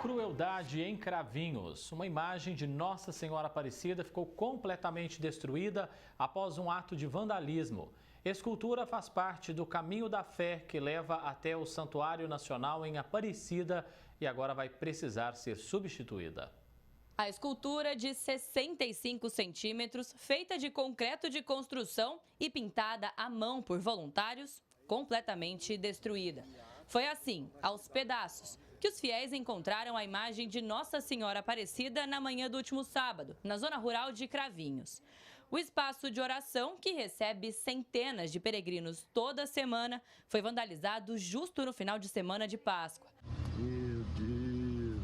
crueldade em Cravinhos. Uma imagem de Nossa Senhora Aparecida ficou completamente destruída após um ato de vandalismo. Escultura faz parte do Caminho da Fé que leva até o Santuário Nacional em Aparecida e agora vai precisar ser substituída. A escultura de 65 centímetros, feita de concreto de construção e pintada à mão por voluntários, completamente destruída. Foi assim, aos pedaços, que os fiéis encontraram a imagem de Nossa Senhora Aparecida na manhã do último sábado, na zona rural de Cravinhos. O espaço de oração, que recebe centenas de peregrinos toda semana, foi vandalizado justo no final de semana de Páscoa. Meu Deus,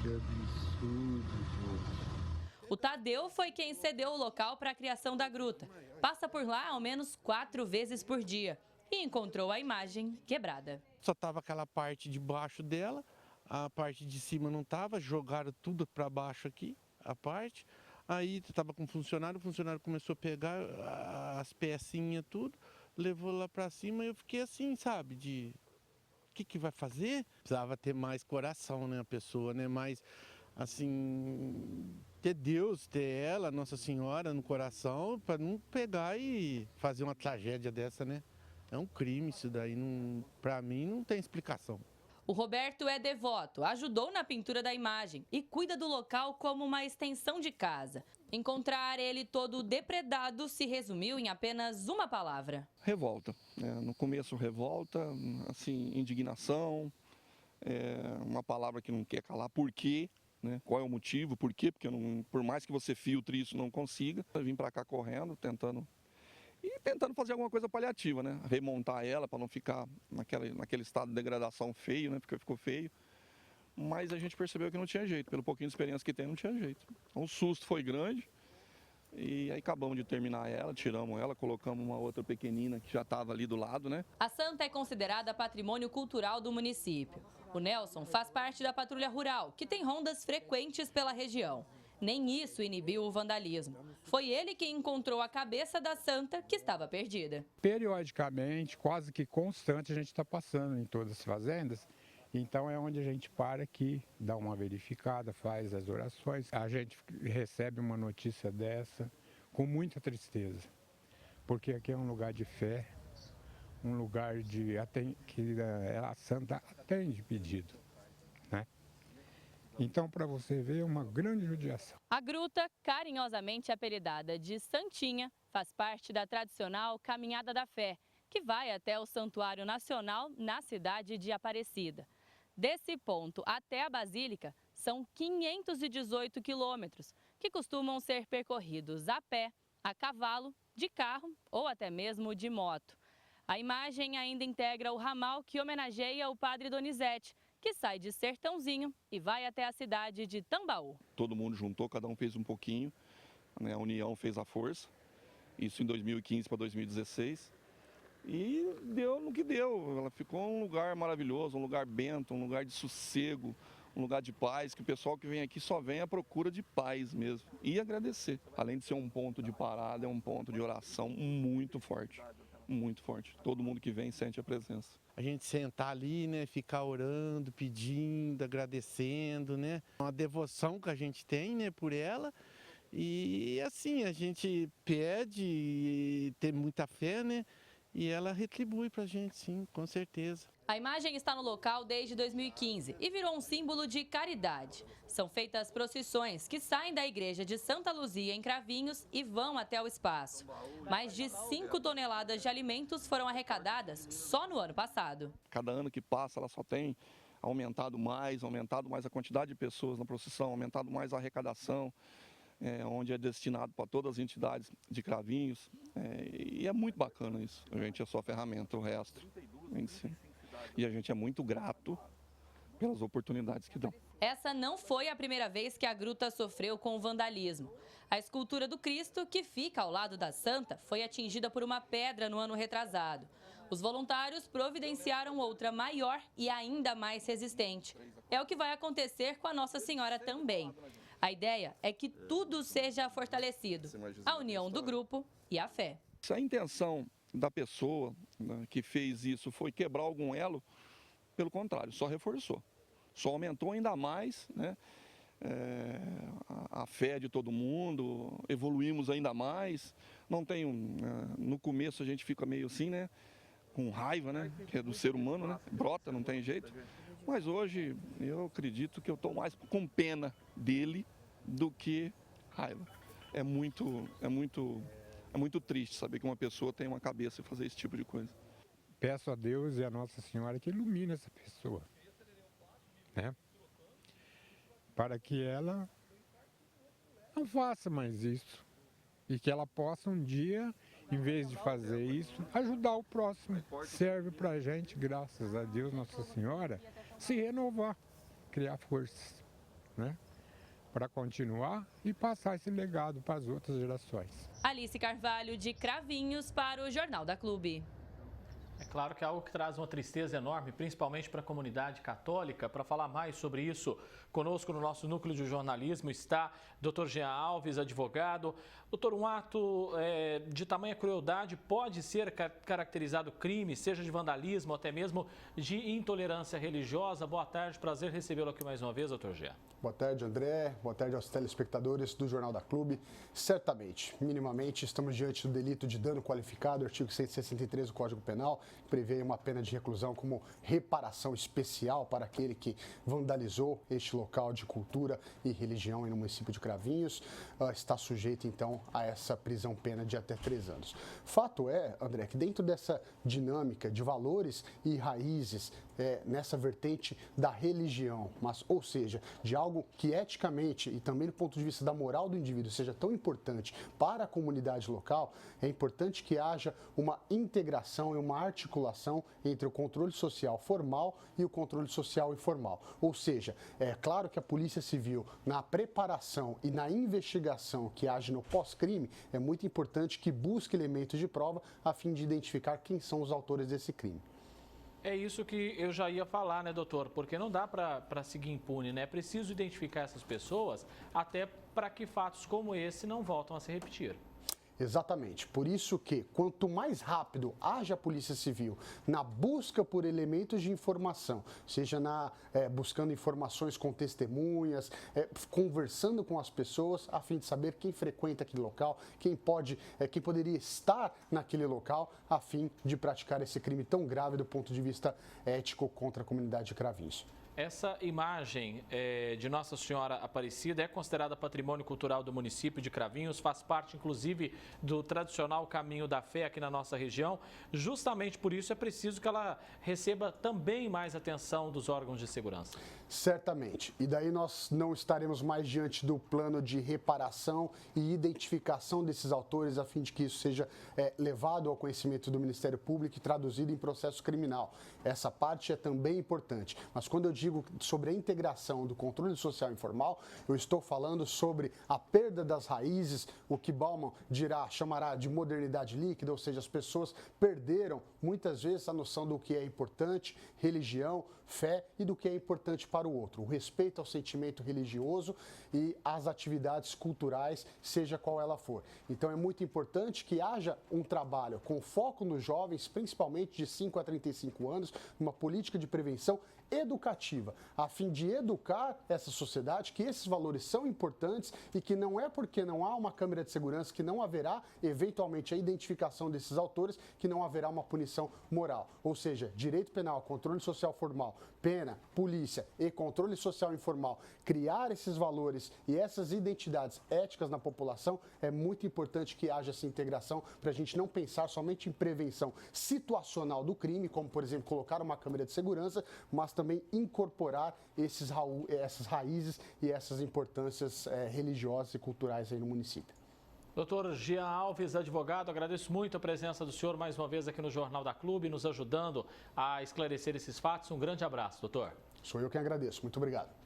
que absurdo, gente. O Tadeu foi quem cedeu o local para a criação da gruta. Passa por lá ao menos 4 vezes por dia e encontrou a imagem quebrada. Só tava aquela parte de baixo dela, a parte de cima não tava, jogaram tudo para baixo aqui, a parte. Aí estava com o funcionário começou a pegar as pecinhas tudo, levou lá para cima e eu fiquei assim, sabe, de o que vai fazer? Precisava ter mais coração, né, a pessoa, né, mais assim, ter Deus, ter ela, Nossa Senhora no coração, para não pegar e fazer uma tragédia dessa, né? É um crime isso daí, para mim não tem explicação. O Roberto é devoto, ajudou na pintura da imagem e cuida do local como uma extensão de casa. Encontrar ele todo depredado se resumiu em apenas uma palavra. Revolta. No começo revolta, assim, indignação, uma palavra que não quer calar. Por quê? Né? Qual é o motivo? Por quê? Porque por mais que você filtre isso, não consiga. Eu vim para cá correndo, tentando fazer alguma coisa paliativa, né? Remontar ela para não ficar naquele estado de degradação feio, né? Porque ficou feio. Mas a gente percebeu que não tinha jeito, pelo pouquinho de experiência que tem, não tinha jeito. Então, o susto foi grande e aí acabamos de terminar ela, tiramos ela, colocamos uma outra pequenina que já estava ali do lado, né? A santa é considerada patrimônio cultural do município. O Nelson faz parte da patrulha rural, que tem rondas frequentes pela região. Nem isso inibiu o vandalismo. Foi ele quem encontrou a cabeça da santa que estava perdida. Periodicamente, quase que constante, a gente está passando em todas as fazendas. Então é onde a gente para aqui, dá uma verificada, faz as orações. A gente recebe uma notícia dessa com muita tristeza. Porque aqui é um lugar de fé, um lugar que a santa atende pedido, né? Então, para você ver, é uma grande judiação. A gruta, carinhosamente apelidada de Santinha, faz parte da tradicional Caminhada da Fé, que vai até o Santuário Nacional na cidade de Aparecida. Desse ponto até a Basílica, são 518 quilômetros, que costumam ser percorridos a pé, a cavalo, de carro ou até mesmo de moto. A imagem ainda integra o ramal que homenageia o padre Donizete, que sai de Sertãozinho e vai até a cidade de Tambaú. Todo mundo juntou, cada um fez um pouquinho, né? A união fez a força, isso em 2015 para 2016. E deu no que deu, ela ficou um lugar maravilhoso, um lugar bento, um lugar de sossego, um lugar de paz, que o pessoal que vem aqui só vem à procura de paz mesmo. E agradecer. Além de ser um ponto de parada, é um ponto de oração muito forte. Muito forte. Todo mundo que vem sente a presença. A gente sentar ali, né, ficar orando, pedindo, agradecendo, né? Uma devoção que a gente tem, né, por ela. E assim, a gente pede, tem muita fé, né? E ela retribui pra gente, sim, com certeza. A imagem está no local desde 2015 e virou um símbolo de caridade. São feitas procissões que saem da igreja de Santa Luzia, em Cravinhos, e vão até o espaço. Mais de 5 toneladas de alimentos foram arrecadadas só no ano passado. Cada ano que passa, ela só tem aumentado mais a quantidade de pessoas na procissão, aumentado mais a arrecadação. Onde é destinado para todas as entidades de Cravinhos, e é muito bacana isso. A gente é só ferramenta, o resto em si. E a gente é muito grato pelas oportunidades que dão. Essa não foi a primeira vez que a gruta sofreu com vandalismo. A escultura do Cristo, que fica ao lado da santa, foi atingida por uma pedra no ano retrasado. Os voluntários providenciaram outra maior e ainda mais resistente. É o que vai acontecer com a Nossa Senhora também. A ideia é que tudo seja fortalecido, a união do grupo e a fé. Se a intenção da pessoa, né, que fez isso foi quebrar algum elo, pelo contrário, só reforçou. só aumentou ainda mais, né? A fé de todo mundo, evoluímos ainda mais. Não tem no começo a gente fica meio assim, né? Com raiva, né? Que é do ser humano, né? Brota, não tem jeito. Mas hoje eu acredito que eu estou mais com pena dele do que raiva. É muito triste saber que uma pessoa tem uma cabeça e fazer esse tipo de coisa. Peço a Deus e a Nossa Senhora que ilumine essa pessoa, né? Para que ela não faça mais isso e que ela possa um dia, em vez de fazer isso, ajudar o próximo. Serve para a gente, graças a Deus, Nossa Senhora, se renovar, criar forças, né? Para continuar e passar esse legado para as outras gerações. Alice Carvalho, de Cravinhos, para o Jornal da Clube. É claro que é algo que traz uma tristeza enorme, principalmente para a comunidade católica. Para falar mais sobre isso, conosco no nosso núcleo de jornalismo está Dr. Jean Alves, advogado. Doutor, um ato de tamanha crueldade pode ser caracterizado crime, seja de vandalismo ou até mesmo de intolerância religiosa. Boa tarde, prazer recebê-lo aqui mais uma vez, doutor Jean. Boa tarde, André. Boa tarde aos telespectadores do Jornal da Clube. Certamente, minimamente, estamos diante do delito de dano qualificado, artigo 163 do Código Penal, que prevê uma pena de reclusão como reparação especial para aquele que vandalizou este local de cultura e religião no município de Cravinhos. Está sujeito, então, a essa prisão-pena de até 3 anos. Fato é, André, que dentro dessa dinâmica de valores e raízes, nessa vertente da religião, ou seja, de algo que eticamente e também do ponto de vista da moral do indivíduo seja tão importante para a comunidade local, é importante que haja uma integração e uma articulação entre o controle social formal e o controle social informal. Ou seja, é claro que a Polícia Civil, na preparação e na investigação que age no pós-crime, é muito importante que busque elementos de prova a fim de identificar quem são os autores desse crime. É isso que eu já ia falar, né, doutor? Porque não dá para seguir impune, né? É preciso identificar essas pessoas até para que fatos como esse não voltem a se repetir. Exatamente. Por isso que, quanto mais rápido haja a Polícia Civil na busca por elementos de informação, seja buscando informações com testemunhas, conversando com as pessoas, a fim de saber quem frequenta aquele local, quem poderia estar naquele local, a fim de praticar esse crime tão grave do ponto de vista ético contra a comunidade de Cravinhos. Essa imagem de Nossa Senhora Aparecida é considerada patrimônio cultural do município de Cravinhos, faz parte, inclusive, do tradicional Caminho da Fé aqui na nossa região. Justamente por isso é preciso que ela receba também mais atenção dos órgãos de segurança. Certamente. E daí nós não estaremos mais diante do plano de reparação e identificação desses autores, a fim de que isso seja levado ao conhecimento do Ministério Público e traduzido em processo criminal. Essa parte é também importante. Mas quando eu digo sobre a integração do controle social informal, eu estou falando sobre a perda das raízes, o que Bauman chamará de modernidade líquida, ou seja, as pessoas perderam muitas vezes a noção do que é importante, religião, fé e do que é importante para o outro, o respeito ao sentimento religioso e às atividades culturais, seja qual ela for. Então é muito importante que haja um trabalho com foco nos jovens, principalmente de 5 a 35 anos, uma política de prevenção educativa, a fim de educar essa sociedade que esses valores são importantes e que não é porque não há uma câmera de segurança que não haverá, eventualmente, a identificação desses autores, que não haverá uma punição moral. Ou seja, direito penal, controle social formal, pena, polícia e controle social informal, criar esses valores e essas identidades éticas na população, é muito importante que haja essa integração para a gente não pensar somente em prevenção situacional do crime, como, por exemplo, colocar uma câmera de segurança, mas também incorporar essas raízes e essas importâncias religiosas e culturais aí no município. Doutor Jean Alves, advogado, agradeço muito a presença do senhor mais uma vez aqui no Jornal da Clube, nos ajudando a esclarecer esses fatos. Um grande abraço, doutor. Sou eu quem agradeço. Muito obrigado.